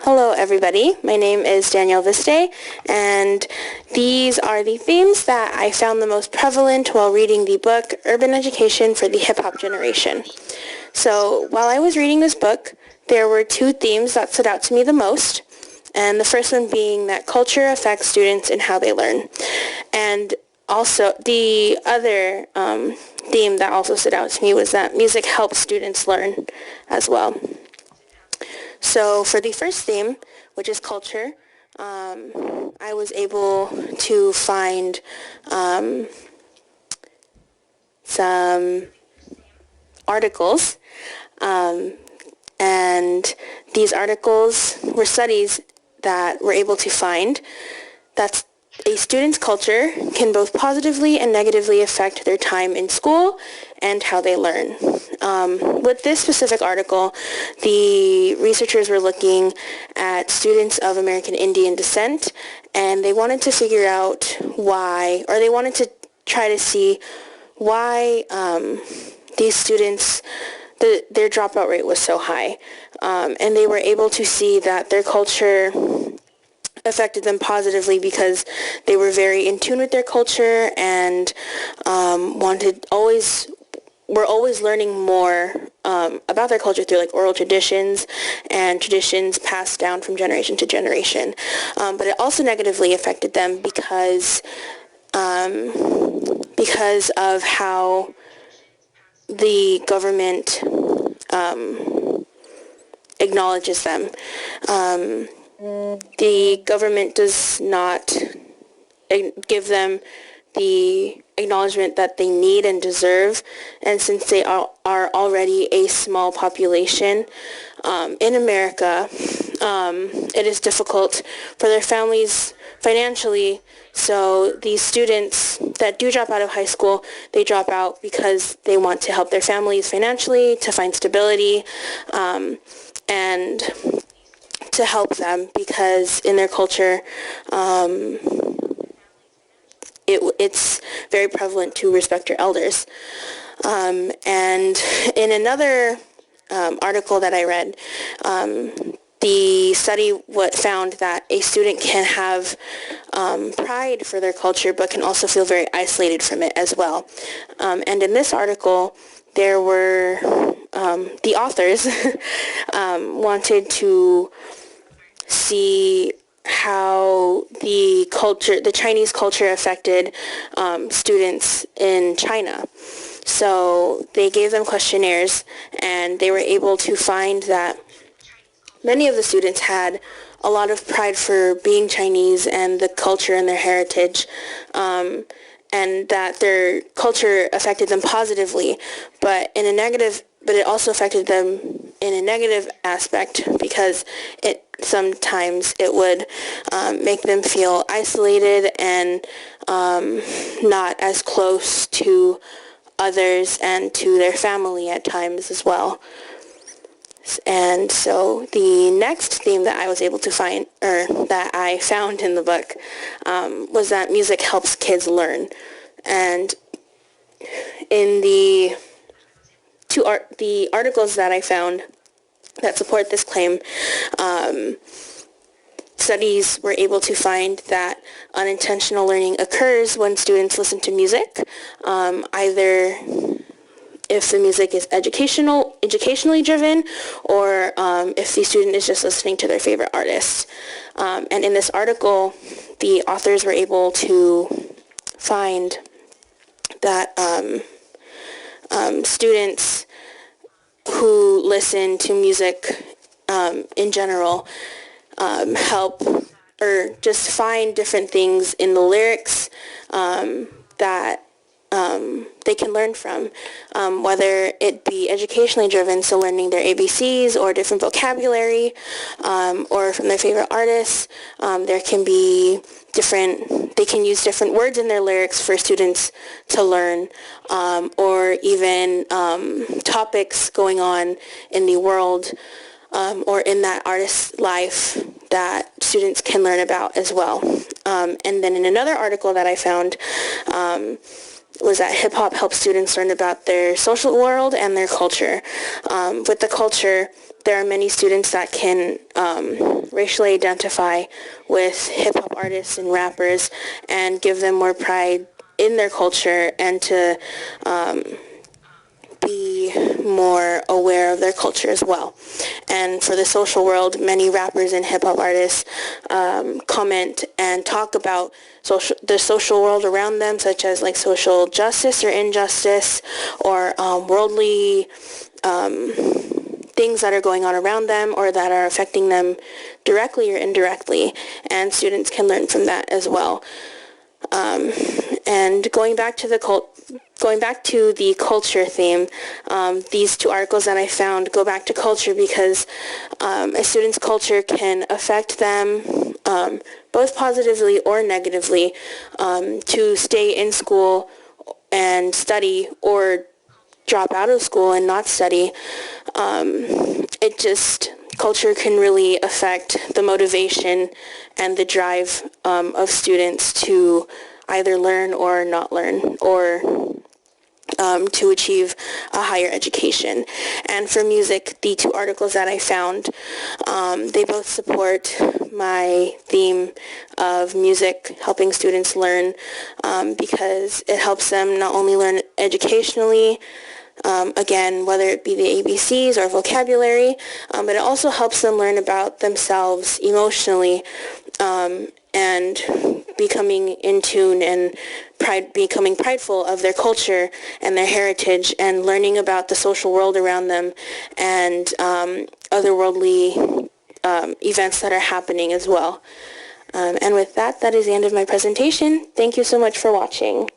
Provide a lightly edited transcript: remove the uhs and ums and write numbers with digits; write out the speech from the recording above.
Hello everybody, my name is Danielle Viste, and these are the themes that I found the most prevalent while reading the book Urban Education for the Hip-Hop Generation. So while I was reading this book, there were two themes that stood out to me the most, and the first one being that culture affects students and how they learn. And also the other theme that also stood out to me was that music helps students learn as well. So for the first theme, which is culture, I was able to find some articles, and these articles were studies that were able to find that a student's culture can both positively and negatively affect their time in school and how they learn. With this specific article, the researchers were looking at students of American Indian descent, and they wanted to figure out why, or they wanted to try to see why these students, their dropout rate was so high. And they were able to see that their culture affected them positively because they were very in tune with their culture and were always learning more about their culture through like oral traditions and traditions passed down from generation to generation. But it also negatively affected them because of how the government acknowledges them. The government does not give them the acknowledgement that they need and deserve, and since they are already a small population in America, it is difficult for their families financially. So these students that do drop out of high school, they drop out because they want to help their families financially, to find stability, and to help them, because in their culture, it's very prevalent to respect your elders. And in another article that I read, the study found that a student can have pride for their culture, but can also feel very isolated from it as well. And in this article, there were the authors wanted to see how the Chinese culture affected students in China. So they gave them questionnaires, and they were able to find that many of the students had a lot of pride for being Chinese and the culture and their heritage, and that their culture affected them positively, but it also affected them in a negative aspect, because sometimes it would make them feel isolated and not as close to others and to their family at times as well. And so the next theme that I was able to find, or that I found in the book, was that music helps kids learn. And in the articles that I found that support this claim, studies were able to find that unintentional learning occurs when students listen to music, either if the music is educationally driven, or if the student is just listening to their favorite artist. And in this article, the authors were able to find that students who listen to music in general help, or just find different things in the lyrics that they can learn from, whether it be educationally driven, so learning their ABCs or different vocabulary, or from their favorite artists. There can be they can use different words in their lyrics for students to learn, or even topics going on in the world, or in that artist's life that students can learn about as well. And then in another article that I found, was that hip-hop helps students learn about their social world and their culture. With the culture, there are many students that can racially identify with hip-hop artists and rappers and give them more pride in their culture and to be more aware of their culture as well. And for the social world, many rappers and hip-hop artists comment and talk about the social world around them, such as like social justice or injustice or worldly things that are going on around them or that are affecting them directly or indirectly, and students can learn from that as well. And going back to the culture theme, these two articles that I found go back to culture because a student's culture can affect them both positively or negatively to stay in school and study or drop out of school and not study. Culture can really affect the motivation and the drive of students to either learn or not learn, or to achieve a higher education. And for music, the two articles that I found, they both support my theme of music helping students learn because it helps them not only learn educationally, again, whether it be the ABCs or vocabulary, but it also helps them learn about themselves emotionally and becoming in tune and becoming prideful of their culture and their heritage and learning about the social world around them and otherworldly events that are happening as well. And with that, that is the end of my presentation. Thank you so much for watching.